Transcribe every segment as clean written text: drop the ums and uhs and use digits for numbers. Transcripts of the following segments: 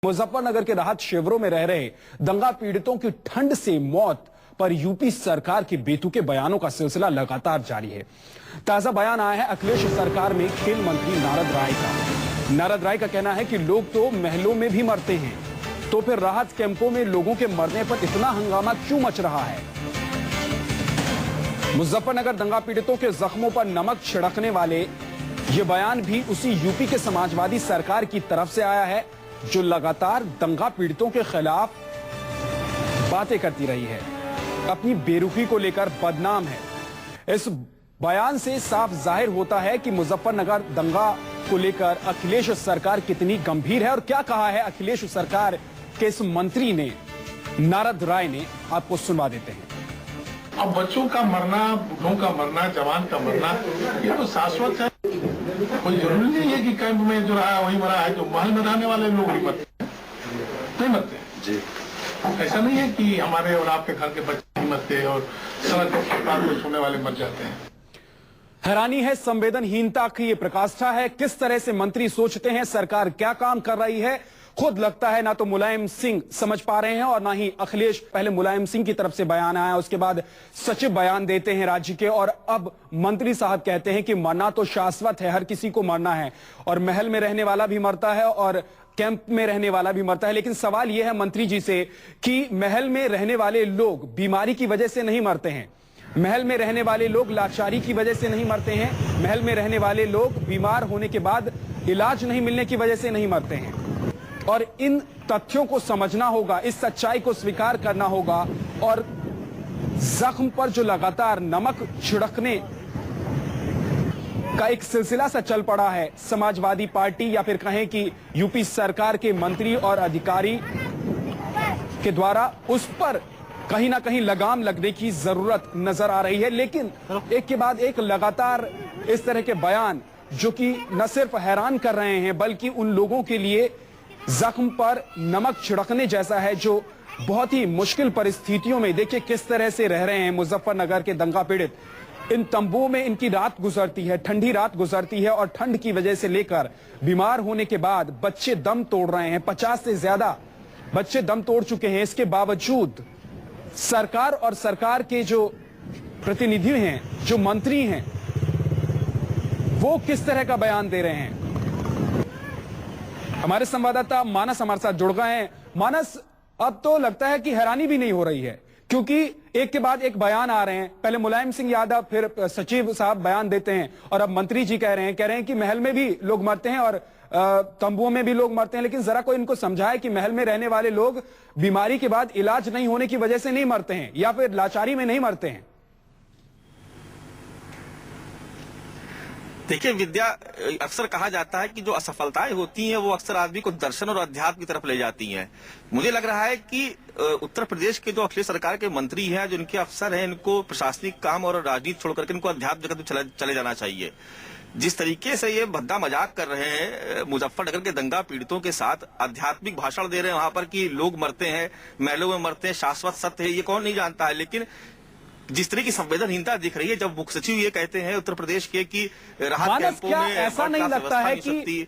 मुजफ्फरनगर के राहत शिविरों में रह रहे दंगा पीड़ितों की ठंड से मौत पर यूपी सरकार के बेतुके बयानों का सिलसिला लगातार जारी है। ताजा बयान आया है अखिलेश सरकार में खेल मंत्री नारद राय का। नारद राय का कहना है कि लोग तो महलों में भी मरते हैं, तो फिर राहत कैंपों में लोगों के मरने पर इतना हंगामा क्यों मच रहा है। मुजफ्फरनगर दंगा पीड़ितों के जख्मों पर नमक छिड़कने वाले ये बयान भी उसी यूपी के समाजवादी सरकार की तरफ से आया है, जो लगातार दंगा पीड़ितों के खिलाफ बातें करती रही है, अपनी बेरुखी को लेकर बदनाम है। इस बयान से साफ जाहिर होता है कि मुजफ्फरनगर दंगा को लेकर अखिलेश सरकार कितनी गंभीर है। और क्या कहा है अखिलेश सरकार के इस मंत्री ने, नारद राय ने, आपको सुनवा देते हैं। अब बच्चों का मरना, बूढ़ों का मरना, जवान का मरना, ये तो शाश्वत है। कोई जरूरी नहीं है कि कैंप में जो रहा वही मरा है। जो महल में रहने वाले लोग नहीं मरते, नहीं मरते जी। ऐसा नहीं है कि हमारे और आपके घर के बच्चे नहीं मरते और सड़क पर फुटपाथ में सोने वाले मर जाते हैं। हैरानी है, संवेदनहीनता की ये प्रकाष्ठा है। किस तरह से मंत्री सोचते हैं, सरकार क्या काम कर रही है, खुद लगता है ना तो मुलायम सिंह समझ पा रहे हैं और ना ही अखिलेश। पहले मुलायम सिंह की तरफ से बयान आया, उसके बाद सचिव बयान देते हैं राज्य के, और अब मंत्री साहब कहते हैं कि मरना तो शाश्वत है, हर किसी को मरना है, और महल में रहने वाला भी मरता है और कैंप में रहने वाला भी मरता है। लेकिन सवाल यह है मंत्री जी से कि महल में रहने वाले लोग बीमारी की वजह से नहीं मरते हैं, महल में रहने वाले लोग लाचारी की वजह से नहीं मरते हैं, महल में रहने वाले लोग बीमार होने के बाद इलाज नहीं मिलने की वजह से नहीं मरते हैं। और इन तथ्यों को समझना होगा, इस सच्चाई को स्वीकार करना होगा, और जख्म पर जो लगातार नमक छिड़कने का एक सिलसिला सा चल पड़ा है समाजवादी पार्टी या फिर कहें कि यूपी सरकार के मंत्री और अधिकारी के द्वारा, उस पर कहीं ना कहीं लगाम लगने की जरूरत नजर आ रही है। लेकिन एक के बाद एक लगातार इस तरह के बयान जो कि न सिर्फ हैरान कर रहे हैं बल्कि उन लोगों के लिए जख्म पर नमक छिड़कने जैसा है जो बहुत ही मुश्किल परिस्थितियों में, देखिए किस तरह से रह रहे हैं मुजफ्फरनगर के दंगा पीड़ित। इन तंबुओं में इनकी रात गुजरती है, ठंडी रात गुजरती है, और ठंड की वजह से लेकर बीमार होने के बाद बच्चे दम तोड़ रहे हैं। 50 से ज्यादा बच्चे दम तोड़ चुके हैं। इसके बावजूद सरकार और सरकार के जो प्रतिनिधि हैं, जो मंत्री हैं, वो किस तरह का बयान दे रहे हैं। हमारे संवाददाता मानस हमारे साथ जुड़ गए हैं। मानस, अब तो लगता है कि हैरानी भी नहीं हो रही है, क्योंकि एक के बाद एक बयान आ रहे हैं। पहले मुलायम सिंह यादव, फिर सचिव साहब बयान देते हैं, और अब मंत्री जी कह रहे हैं कि महल में भी लोग मरते हैं और तंबुओं में भी लोग मरते हैं। लेकिन जरा कोई इनको समझाए कि महल में रहने वाले लोग बीमारी के बाद इलाज नहीं होने की वजह से नहीं मरते हैं या फिर लाचारी में नहीं मरते हैं। देखिए विद्या, अक्सर कहा जाता है कि जो असफलताएं होती हैं वो अक्सर आदमी को दर्शन और अध्यात्म की तरफ ले जाती हैं। मुझे लग रहा है कि उत्तर प्रदेश के जो अखिलेश सरकार के मंत्री हैं, जो इनके अफसर हैं, इनको प्रशासनिक काम और राजनीति छोड़ करके इनको अध्यात्म जगत में चले जाना चाहिए। जिस तरीके से ये भद्दा मजाक कर रहे हैं मुजफ्फरनगर के दंगा पीड़ितों के साथ, आध्यात्मिक भाषण दे रहे हैं वहां पर कि लोग मरते हैं, महलों में मरते हैं, शाश्वत सत्य है, ये कौन नहीं जानता है। लेकिन जिस तरह की संवेदनहीनता दिख रही है जब मुख्य सचिव ये कहते हैं उत्तर प्रदेश के कि राहत कैंपों में ऐसा नहीं लगता है कि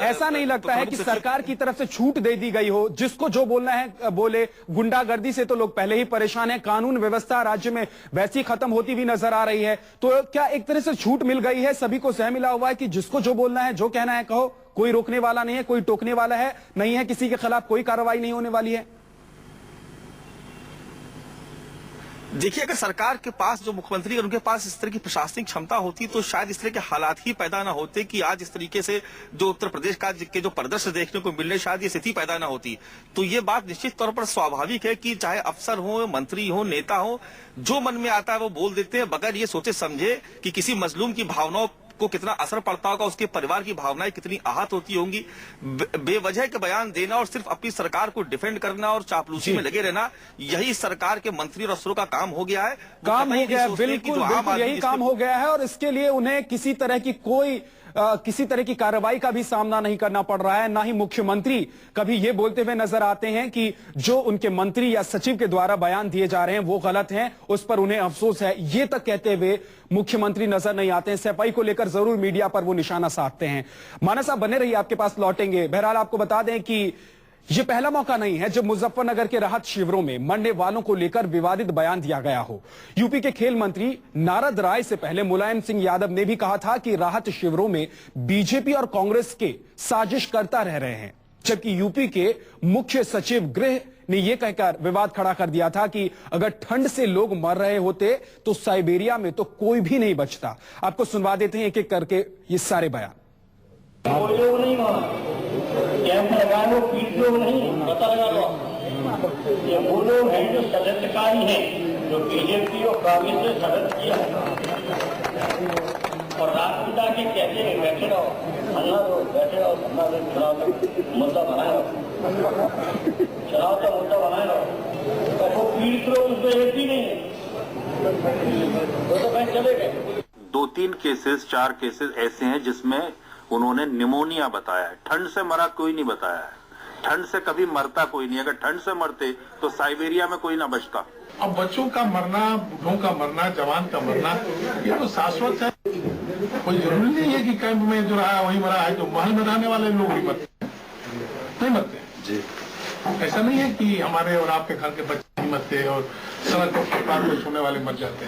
ऐसा नहीं लगता है कि सरकार की तरफ से छूट दे दी गई हो, जिसको जो बोलना है बोले। गुंडागर्दी से तो लोग पहले ही परेशान है, कानून व्यवस्था राज्य में वैसी खत्म होती भी नजर आ रही है। तो क्या एक तरह से छूट मिल गई है, सभी को सह मिला हुआ है कि जिसको जो बोलना है, जो कहना है कहो, कोई रोकने वाला नहीं है, कोई टोकने वाला है नहीं है, किसी के खिलाफ कोई कार्रवाई नहीं होने वाली है। देखिए, अगर सरकार के पास, जो मुख्यमंत्री और उनके पास इस तरह की प्रशासनिक क्षमता होती तो शायद इस तरह के हालात ही पैदा ना होते कि आज इस तरीके से जो उत्तर प्रदेश का के जो परिदृश्य देखने को मिल रहे, शायद ये स्थिति पैदा ना होती। तो ये बात निश्चित तौर पर स्वाभाविक है कि चाहे अफसर हो, मंत्री हो, नेता हो, जो मन में आता है वो बोल देते हैं, बगैर ये सोचे समझे कि किसी मजलूम की भावनाओं को कितना असर पड़ता होगा, उसके परिवार की भावनाएं कितनी आहत होती होंगी। बेवजह के बयान देना और सिर्फ अपनी सरकार को डिफेंड करना और चापलूसी में लगे रहना, यही सरकार के मंत्री और अफसरों का काम हो गया है। बिल्कुल यही काम हो गया है, और इसके लिए उन्हें किसी तरह की कार्रवाई का भी सामना नहीं करना पड़ रहा है। ना ही मुख्यमंत्री कभी ये बोलते हुए नजर आते हैं कि जो उनके मंत्री या सचिव के द्वारा बयान दिए जा रहे हैं वो गलत हैं, उस पर उन्हें अफसोस है, ये तक कहते हुए मुख्यमंत्री नजर नहीं आते हैं। सफाई को लेकर जरूर मीडिया पर वो निशाना साधते हैं। मानस, आप बने रहिए, आपके पास लौटेंगे। बहरहाल आपको बता दें कि ये पहला मौका नहीं है जब मुजफ्फरनगर के राहत शिविरों में मरने वालों को लेकर विवादित बयान दिया गया हो। यूपी के खेल मंत्री नारद राय से पहले मुलायम सिंह यादव ने भी कहा था कि राहत शिविरों में बीजेपी और कांग्रेस के साजिश करता रह रहे हैं, जबकि यूपी के मुख्य सचिव गृह ने यह कहकर विवाद खड़ा कर दिया था कि अगर ठंड से लोग मर रहे होते तो साइबेरिया में तो कोई भी नहीं बचता। आपको सुनवा देते हैं एक एक करके ये सारे बयान। कोई लोग नहीं वहाँ कैंप लगाए हो, पीट लोग नहीं, पता लगा लो। ये वो लोग हैं जो षड्यंत्रकारी हैं, जो बीजेपी और कांग्रेस ने षड्यंत्र किया है और राष्ट्रपिता के कहते हैं बैठे रहो, धरना दो, बैठे रहो, धरना दो, चुनाव तक मुद्दा बनाए रहो, चुनाव तक मुद्दा बनाए रहो। तो वो पीड़ित लोग उसमें एक भी नहीं है, वो तो कहीं चले गए। 2-3 केसेस 4 केसेस ऐसे हैं जिसमें उन्होंने निमोनिया बताया है। ठंड से मरा कोई नहीं बताया है। ठंड से कभी मरता कोई नहीं। अगर ठंड से मरते तो साइबेरिया में कोई ना बचता। अब बच्चों का मरना, बूढ़ों का मरना, जवान का मरना, ये तो शाश्वत है। कोई जरूरी नहीं है कि कैंप में जो रहा वही मरा है। तो महल में रहने वाले लोग भी मरते हैं, नहीं मरते जी। ऐसा नहीं है कि हमारे और आपके घर के बच्चे नहीं मरते और सड़क पर फुटपाथ पर सोने वाले मर जाते हैं।